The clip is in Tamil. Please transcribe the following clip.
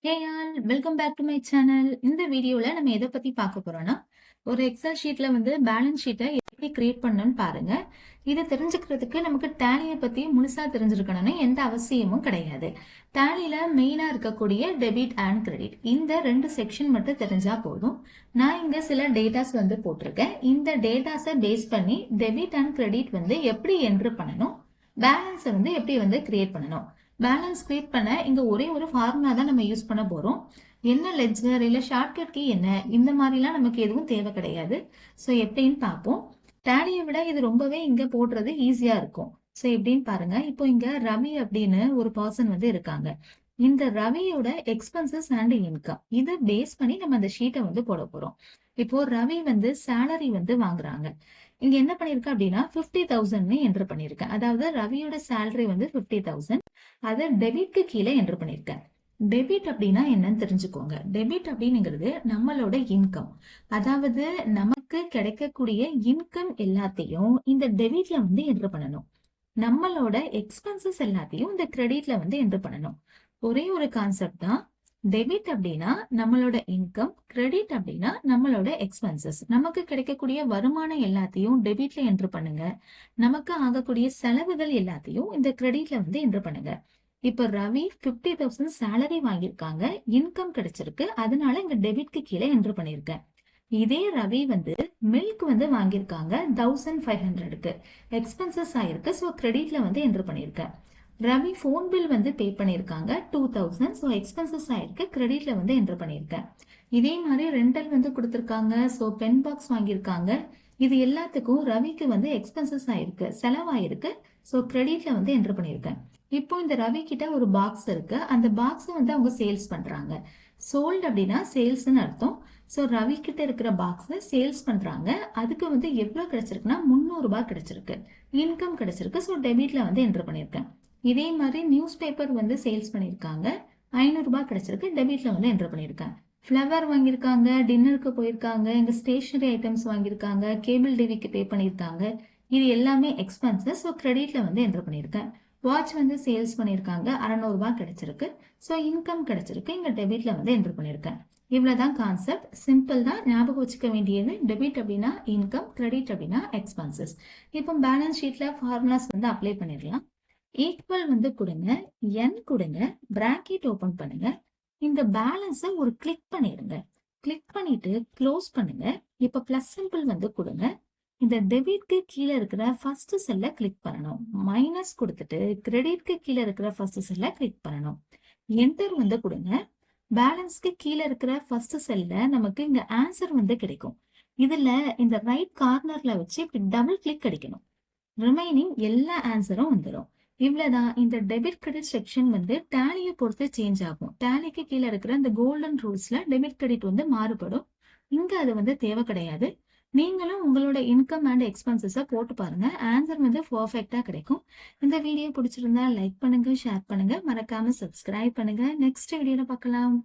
Hey all welcome back to my channel. இந்த வீடியோல நம்ம எதை பத்தி பார்க்க போறோம்னா, ஒரு எக்ஸல் ஷீட்ல பேலன்ஸ் ஷீட்டை எப்படி கிரியேட் பண்ணணும்னு பாருங்க. இதை தெரிஞ்சுக்கிறதுக்கு நமக்கு டேலியை பத்தி முழுசா தெரிஞ்சிருக்கணும்னு எந்த அவசியமும் கிடையாது. டேலியில மெயினா இருக்கக்கூடிய டெபிட் அண்ட் கிரெடிட் இந்த ரெண்டு செக்ஷன் மட்டும் தெரிஞ்சா போதும். நான் இங்க சில டேட்டாஸ் போட்டிருக்கேன். இந்த டேட்டாஸை பேஸ் பண்ணி டெபிட் அண்ட் கிரெடிட் எப்படி என்ட்ரு பண்ணணும், பேலன்ஸை எப்படி கிரியேட் பண்ணணும். பேலன்ஸ் கிரியேட் பண்ண இங்க ஒரே ஒரு ஃபார்முலா தான் நம்ம யூஸ் பண்ண போறோம். என்ன லெட்ஜர் இல்ல ஷார்ட்கட் கீ என்ன, இந்த மாதிரிலாம் நமக்கு எதுவும் தேவை கிடையாது. ஸோ எப்படின்னு பார்ப்போம். டேலியை விட இது ரொம்பவே இங்க போடுறது ஈஸியா இருக்கும். ஸோ எப்படின்னு பாருங்க. இப்போ இங்க ரவி அப்படின்னு ஒரு பர்சன் இருக்காங்க. இந்த ரவியோட எக்ஸ்பென்சஸ் அண்ட் இன்கம் இதை பேஸ் பண்ணி நம்ம அந்த ஷீட்டை போட போறோம். இப்போ ரவி சேலரி வாங்குறாங்க. இங்க என்ன பண்ணிருக்கேன் அப்படின்னா 50,000 என்டர் பண்ணிருக்கேன். அதாவது ரவியோட சேலரி 50,000. அதை டெபிட்க்கு கீழே என்டர் பண்ணிருக்கேன். டெபிட் அப்படின்னா என்னன்னு தெரிஞ்சுக்கோங்க. டெபிட் அப்படிங்கிறது நம்மளோட இன்கம். அதாவது நமக்கு கிடைக்கக்கூடிய இன்கம் எல்லாத்தையும் இந்த டெபிட்ல என்டர் பண்ணணும். நம்மளோட எக்ஸ்பென்சஸ் எல்லாத்தையும் இந்த கிரெடிட்ல என்டர் பண்ணணும். ஒரே ஒரு கான்செப்ட் தான். டெபிட் அப்படின்னா நம்மளோட இன்கம், கிரெடிட் அப்படின்னா நம்மளோட எக்ஸ்பென்சஸ். நமக்கு கிடைக்கக்கூடிய வருமானம் எல்லாத்தையும் டெபிட்ல என்டர் பண்ணுங்க. நமக்கு ஆகக்கூடிய செலவுகள் எல்லாத்தையும் இந்த கிரெடிட்ல என்டர் பண்ணுங்க. இப்ப ரவி 50,000 சேலரி வாங்கியிருக்காங்க, இன்கம் கிடைச்சிருக்கு, அதனால இங்க டெபிட்க்கு கீழே என்டர் பண்ணிருக்கேன். இதே ரவி மில்க் வாங்கியிருக்காங்க 1,500க்கு, எக்ஸ்பென்சஸ் ஆயிருக்கு. ஸோ கிரெடிட்ல என்டர் பண்ணிருக்கேன். ரவி போன் பில் பே பண்ணிருக்காங்க 2,000. ஸோ எக்ஸ்பென்சஸ் ஆயிருக்கு, கிரெடிட்ல என்டர் பண்ணிருக்கேன். இதே மாதிரி ரெண்டல் கொடுத்திருக்காங்க. ஸோ பென் பாக்ஸ் வாங்கியிருக்காங்க. இது எல்லாத்துக்கும் ரவிக்கு எக்ஸ்பென்சஸ் ஆயிருக்கு, செலவாயிருக்கு. ஸோ கிரெடிட்ல என்டர் பண்ணிருக்கேன். இப்போ இந்த ரவி கிட்ட ஒரு பாக்ஸ் இருக்கு. அந்த பாக்ஸ் அவங்க சேல்ஸ் பண்றாங்க. சோல்ட் அப்படின்னா சேல்ஸ்னு அர்த்தம். ஸோ ரவி கிட்ட இருக்கிற பாக்ஸை சேல்ஸ் பண்றாங்க. அதுக்கு எவ்வளவு கிடைச்சிருக்குன்னா 300 ரூபாய் கிடைச்சிருக்கு, இன்கம் கிடைச்சிருக்கு. ஸோ டெபிட்ல என்டர் பண்ணிருக்கேன். இதே மாதிரி நியூஸ் பேப்பர் சேல்ஸ் பண்ணிருக்காங்க, 500 ரூபாய் கிடைச்சிருக்கு, டெபிட்ல என்டர் பண்ணிருக்கேன். ஃப்ளவர் வாங்கியிருக்காங்க, டின்னருக்கு போயிருக்காங்க, இங்க ஸ்டேஷனரி ஐட்டம்ஸ் வாங்கியிருக்காங்க, கேபிள் டிவிக்கு பே பண்ணியிருக்காங்க. இது எல்லாமே எக்ஸ்பென்சஸ். ஸோ கிரெடிட்ல என்டர் பண்ணியிருக்கேன். வாட்ச் சேல்ஸ் பண்ணியிருக்காங்க, 600 ரூபாய் கிடைச்சிருக்கு. ஸோ இன்கம் கிடைச்சிருக்கு, இங்க டெபிட்ல என்டர் பண்ணியிருக்கேன். இவ்வளவுதான் கான்செப்ட். சிம்பிள் தான். ஞாபகம் வச்சுக்க வேண்டியது டெபிட் அப்படின்னா இன்கம், கிரெடிட் அப்படின்னா எக்ஸ்பென்சஸ். இப்போ பேலன்ஸ் ஷீட்ல ஃபார்முலாஸ் அப்ளை பண்ணிடலாம். ஈக்குவல் கொடுங்க, என் கொடுங்க, பிராக்கெட் ஓபன் பண்ணுங்க. இந்த பேலன்ஸை ஒரு கிளிக் பண்ணிடுங்க. கிளிக் பண்ணிட்டு க்ளோஸ் பண்ணுங்க. இப்ப பிளஸ் சிம்பிள் கொடுங்க. இந்த டெபிட்க்கு கீழே இருக்கிற ஃபர்ஸ்ட் செல்ல கிளிக் பண்ணணும். மைனஸ் கொடுத்துட்டு கிரெடிட்க்கு கீழே இருக்கிற ஃபர்ஸ்ட் செல்ல கிளிக் பண்ணணும். என்டர் கொடுங்க. பேலன்ஸ்க்கு கீழே இருக்கிற ஃபர்ஸ்ட் செல்ல நமக்கு இங்க ஆன்சர் கிடைக்கும். இதுல இந்த ரைட் கார்னர்ல வச்சு இப்படி டபுள் கிளிக் அடிக்கணும். ரிமைனிங் எல்லா ஆன்சரும் வந்துடும். இவ்வளவுதான். இந்த டெபிட் கிரெடிட் செக்ஷன் டேலியை பொறுத்து சேஞ்ச் ஆகும். டேலிக்கு கீழே இருக்கிற இந்த கோல்டன் ரூல்ஸ்ல டெபிட் கிரெடிட் மாறுபடும். இங்க அது தேவை கிடையாது. நீங்களும் உங்களோட இன்கம் அண்ட் எக்ஸ்பென்சஸை போட்டு பாருங்க. ஆன்சர் பர்ஃபெக்டா கிடைக்கும். இந்த வீடியோ பிடிச்சிருந்தா லைக் பண்ணுங்க, ஷேர் பண்ணுங்க, மறக்காம சப்ஸ்கிரைப் பண்ணுங்க. நெக்ஸ்ட் வீடியோல பார்க்கலாம்.